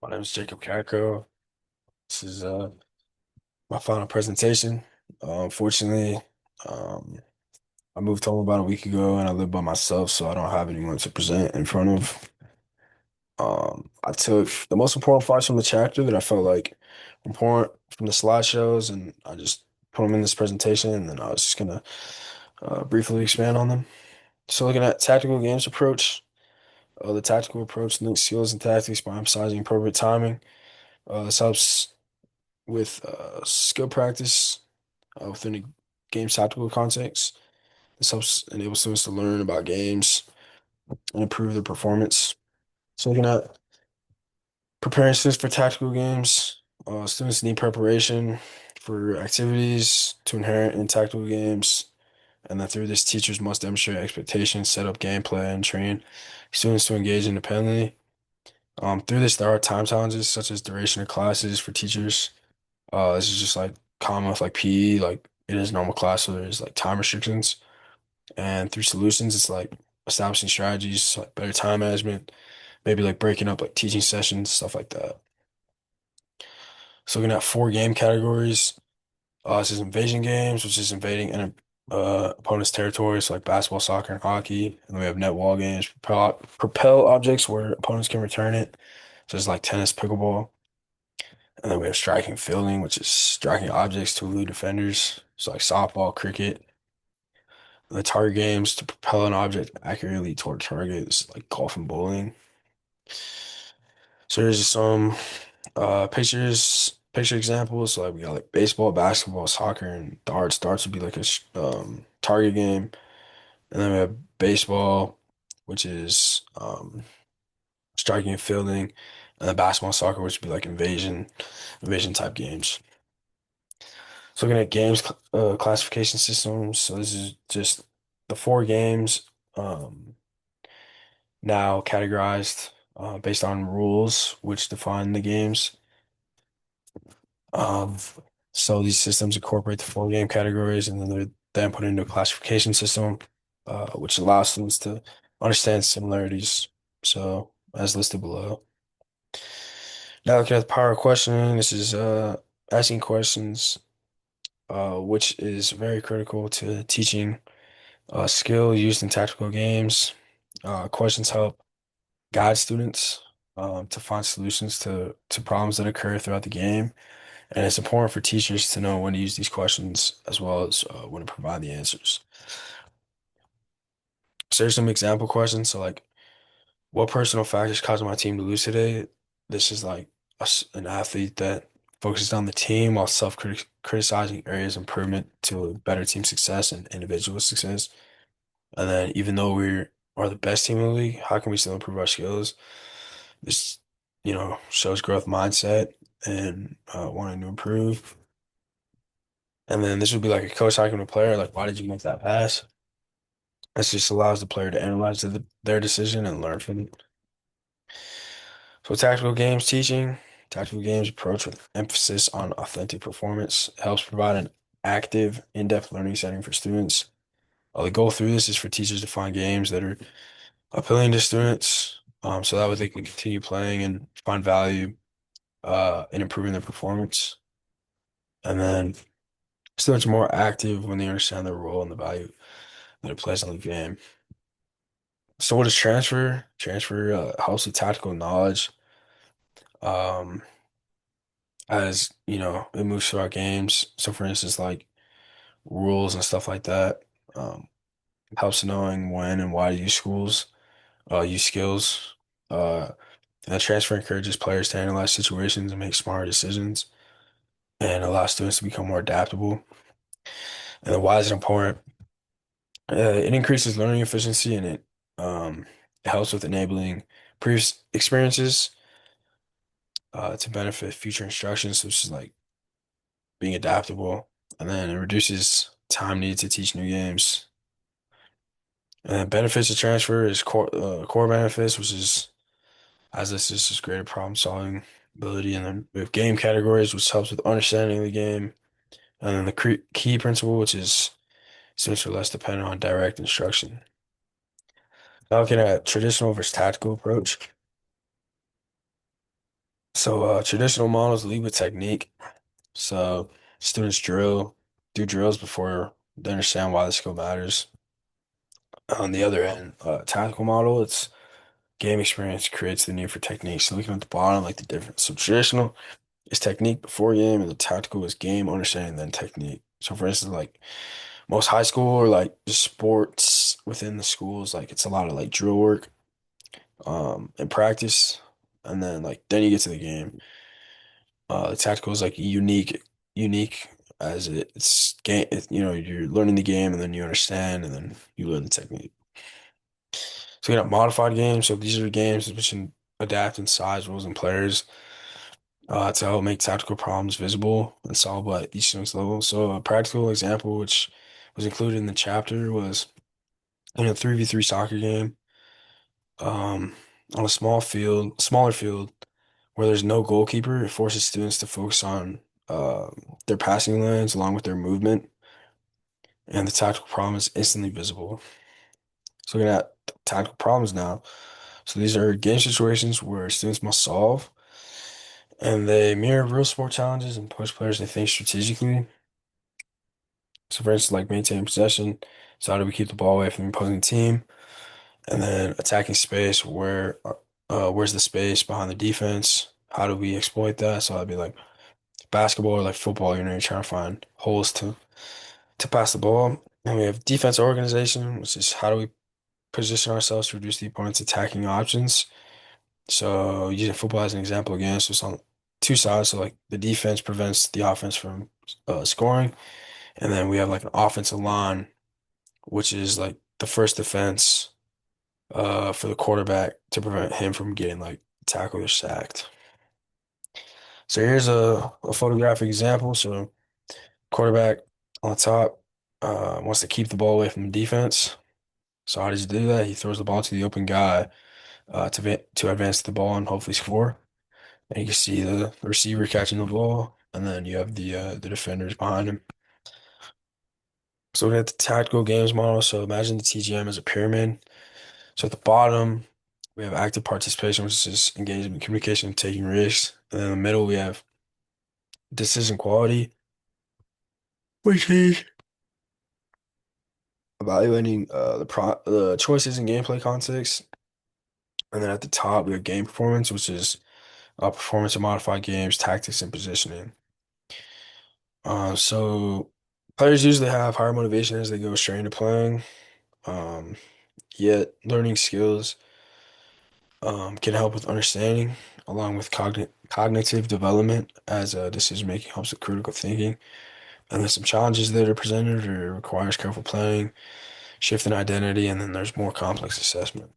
My name is Jacob Carrico. This is my final presentation. Unfortunately, um, I moved home about a week ago and I live by myself, so I don't have anyone to present in front of. I took the most important parts from the chapter that I felt like important from the slideshows, and I just put them in this presentation, and then I was just gonna briefly expand on them. So, looking at tactical games approach, the tactical approach links skills and tactics by emphasizing appropriate timing. This helps with skill practice within the game's tactical context. This helps enable students to learn about games and improve their performance. So looking at preparing students for tactical games, students need preparation for activities to inherent in tactical games. And then through this, teachers must demonstrate expectations, set up gameplay, and train students to engage independently. Through this, there are time challenges such as duration of classes for teachers. This is just like common with like PE, like it is normal class, so there's like time restrictions. And through solutions, it's like establishing strategies, like better time management, maybe like breaking up like teaching sessions, stuff like that. So looking at four game categories, this is invasion games, which is invading an opponent's territory, so like basketball, soccer, and hockey. And then we have net wall games, propel objects where opponents can return it, so it's like tennis, pickleball. And then we have striking fielding, which is striking objects to elude defenders, so like softball, cricket. The target games to propel an object accurately toward targets like golf and bowling. So there's just some picture examples. So like we got like baseball, basketball, soccer, and darts. Darts would be like a target game, and then we have baseball, which is striking and fielding, and then basketball and soccer, which would be like invasion type games. So looking at games classification systems. So this is just the four games. Now categorized based on rules which define the games. Um, so these systems incorporate the four game categories and then they're then put into a classification system, which allows students to understand similarities. So as listed below. Now looking at the power of questioning, this is asking questions, which is very critical to teaching skill used in tactical games. Questions help guide students to find solutions to problems that occur throughout the game. And it's important for teachers to know when to use these questions as well as when to provide the answers. So there's some example questions. So like, what personal factors caused my team to lose today? This is like an athlete that focuses on the team while self-criticizing areas of improvement to better team success and individual success. And then even though we are the best team in the league, how can we still improve our skills? This, shows growth mindset and wanting to improve. And then this would be like a coach talking to a player, like, why did you make that pass? This just allows the player to analyze their decision and learn from it. So tactical games teaching, tactical games approach with emphasis on authentic performance helps provide an active, in-depth learning setting for students. The goal through this is for teachers to find games that are appealing to students, so that way they can continue playing and find value in improving their performance. And then students are more active when they understand their role and the value that it plays on the game. So what is transfer? Transfer helps with tactical knowledge. Um, as you know, it moves through our games. So for instance, like rules and stuff like that. Um, helps knowing when and why to use skills. And the transfer encourages players to analyze situations and make smarter decisions and allows students to become more adaptable. And then why is it important? It increases learning efficiency and it helps with enabling previous experiences to benefit future instructions, such as like being adaptable. And then it reduces time needed to teach new games. And then benefits of transfer is core benefits, which is as this is just greater problem solving ability. And then we have game categories, which helps with understanding the game. And then the key principle, which is students are less dependent on direct instruction. Now looking at traditional versus tactical approach. So traditional models lead with technique. So students do drills before they understand why the skill matters. On the other end, tactical model, it's game experience creates the need for technique. So looking at the bottom, like the difference. So traditional is technique before game, and the tactical is game understanding then technique. So for instance, like most high school or like just sports within the schools, like it's a lot of like drill work, and practice, and then you get to the game. The tactical is like unique as it's game. You're learning the game, and then you understand, and then you learn the technique. So we got modified games. So these are games which can adapt in size, rules, and players to help make tactical problems visible and solvable at each student's level. So a practical example, which was included in the chapter, was in a 3v3 soccer game, on a smaller field where there's no goalkeeper. It forces students to focus on uh, their passing lanes along with their movement, and the tactical problem is instantly visible. So looking at tactical problems now. So these are game situations where students must solve, and they mirror real sport challenges and push players to think strategically. So for instance, like maintain possession. So how do we keep the ball away from the opposing team? And then attacking space, where's the space behind the defense? How do we exploit that? So that'd be like basketball or like football, you're trying to find holes to pass the ball. And we have defense organization, which is how do we position ourselves to reduce the opponent's attacking options. So using football as an example again, so it's on two sides. So like the defense prevents the offense from scoring, and then we have like an offensive line, which is like the first defense for the quarterback to prevent him from getting like tackled or sacked. So here's a photographic example. So quarterback on the top wants to keep the ball away from the defense. So how does he do that? He throws the ball to the open guy to advance the ball and hopefully score. And you can see the receiver catching the ball, and then you have the defenders behind him. So we have the tactical games model. So imagine the TGM as a pyramid. So at the bottom, we have active participation, which is engagement, communication, taking risks. And then in the middle, we have decision quality, which is evaluating the choices in gameplay context. And then at the top, we have game performance, which is performance of modified games, tactics, and positioning. So players usually have higher motivation as they go straight into playing. Um, Yet learning skills can help with understanding, along with cognitive development as decision making helps with critical thinking. And there's some challenges that are presented or requires careful planning, shift in identity, and then there's more complex assessment.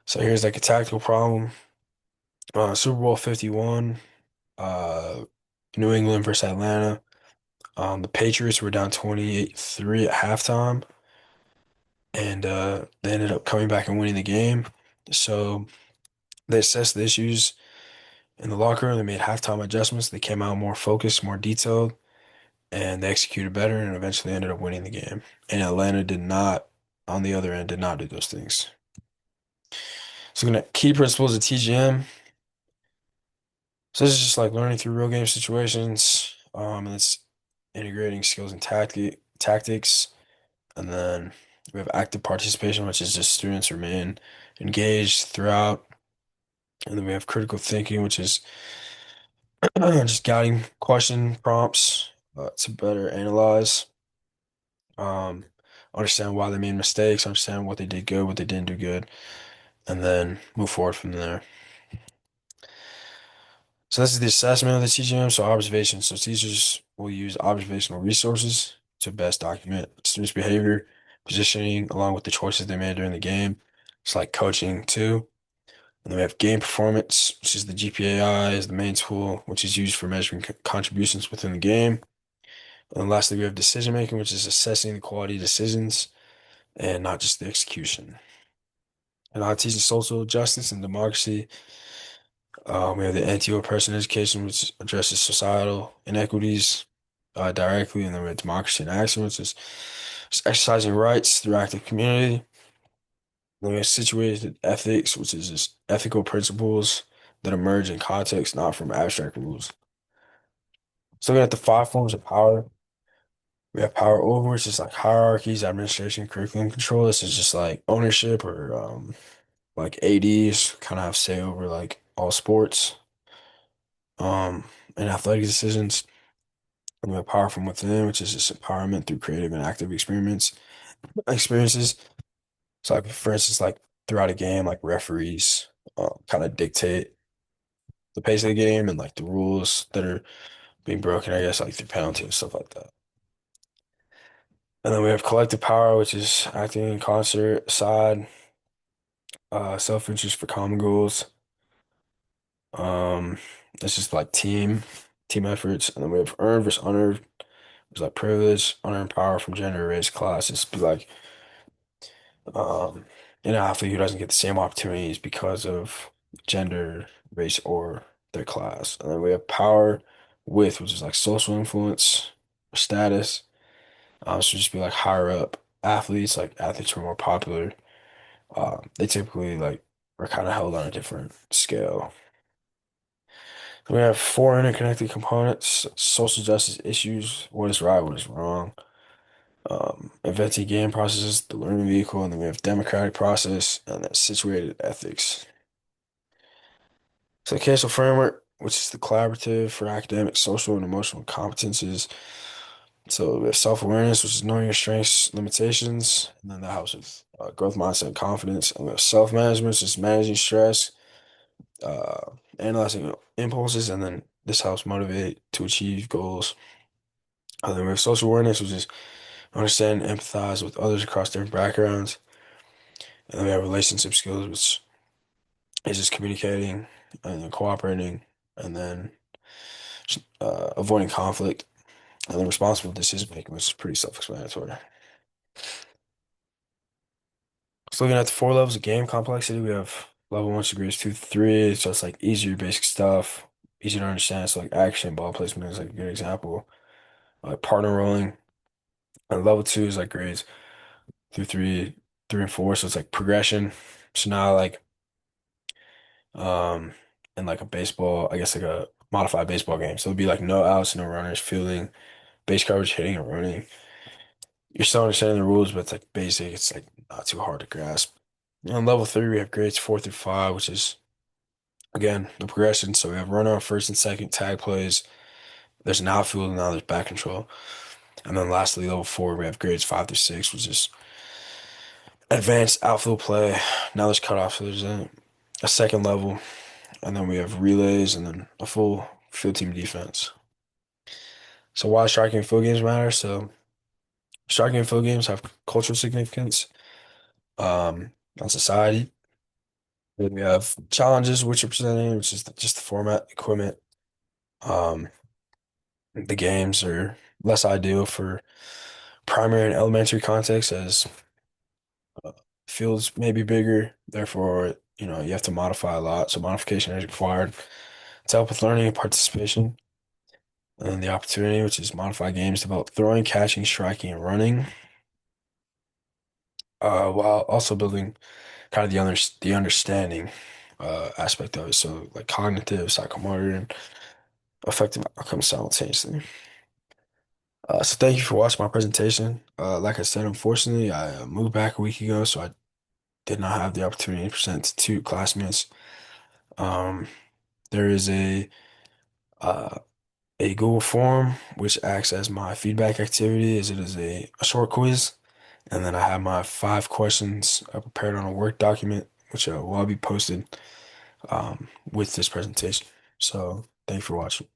So here's like a tactical problem. Super Bowl 51, uh, New England versus Atlanta. The Patriots were down 28-3 at halftime, and they ended up coming back and winning the game. So they assessed the issues in the locker room. They made halftime adjustments. They came out more focused, more detailed, and they executed better and eventually ended up winning the game. And Atlanta did not, on the other end, did not do those things. So, looking at key principles of TGM. So, this is just like learning through real game situations, and it's integrating skills and tactics. And then we have active participation, which is just students remain engaged throughout. And then we have critical thinking, which is just guiding question prompts to better analyze, um, understand why they made mistakes, understand what they did good, what they didn't do good, and then move forward from there. So this is the assessment of the TGM. So observation. So teachers will use observational resources to best document students' behavior, positioning, along with the choices they made during the game. It's like coaching too. And then we have game performance, which is the GPAI is the main tool, which is used for measuring contributions within the game. And then lastly, we have decision making, which is assessing the quality of decisions and not just the execution. And I teach social justice and democracy. We have the anti-oppression education, which addresses societal inequities directly, and then we have democracy in action, which is just exercising rights through active community. Then we have situated ethics, which is just ethical principles that emerge in context, not from abstract rules. So looking at the five forms of power, we have power over, which is like hierarchies, administration, curriculum control. This is just like ownership or like ADs kind of have say over like all sports um and athletic decisions. And we have power from within, which is just empowerment through creative and active experiences. So like for instance, like throughout a game, like referees kind of dictate the pace of the game and like the rules that are being broken, I guess, like through penalty and stuff like that. And then we have collective power, which is acting in concert, side, self-interest for common goals. Um, it's just like team efforts. And then we have earned versus unearned. It's like privilege, unearned power from gender, race, class. It's be like um an athlete who doesn't get the same opportunities because of gender, race, or their class. And then we have power with, which is like social influence, status. So just be like higher up athletes, like athletes who are more popular. They typically like are kind of held on a different scale. We have four interconnected components: social justice issues, what is right, what is wrong, inventing game processes, the learning vehicle, and then we have democratic process and then situated ethics. So the Castle framework, which is the collaborative for academic, social, and emotional competences. So we have self-awareness, which is knowing your strengths, limitations, and then that helps with growth mindset and confidence. And we have self-management, which is managing stress, analyzing impulses, and then this helps motivate to achieve goals. And then we have social awareness, which is understand and empathize with others across different backgrounds. And then we have relationship skills, which is just communicating and then cooperating and then avoiding conflict. And then responsible decision making, which is pretty self-explanatory. So looking at the four levels of game complexity, we have level one degrees two to three. So it's like easier basic stuff, easier to understand. So like action, ball placement is like a good example. Like partner rolling. And level two is like grades through three and four. So it's like progression. So now like um in like a baseball, I guess like a modified baseball game. So it'd be like no outs, no runners, fielding, base coverage, hitting, and running. You're still understanding the rules, but it's like basic. It's like not too hard to grasp. And on level three, we have grades four through five, which is again the progression. So we have runner on first and second, tag plays. There's an outfield and now there's back control. And then lastly, level four, we have grades five through six, which is advanced outfield play. Now there's cutoff, so there's a second level, and then we have relays and then a full field team defense. So why striking and field games matter? So striking and field games have cultural significance on society. Then we have challenges which are presented, which is just the format, equipment. Um, the games are less ideal for primary and elementary contexts as uh, fields may be bigger. Therefore, you have to modify a lot. So modification is required to help with learning and participation. And then the opportunity, which is modify games, develop throwing, catching, striking, and running, while also building kind of the understanding aspect of it. So like cognitive, psychomotor, and effective outcomes simultaneously. So thank you for watching my presentation. Like I said, unfortunately, I moved back a week ago, so I did not have the opportunity to present to two classmates. Um, there is uh, a Google form which acts as my feedback activity, as it is a short quiz, and then I have my five questions prepared on a Word document, which will be posted with this presentation. So thank you for watching.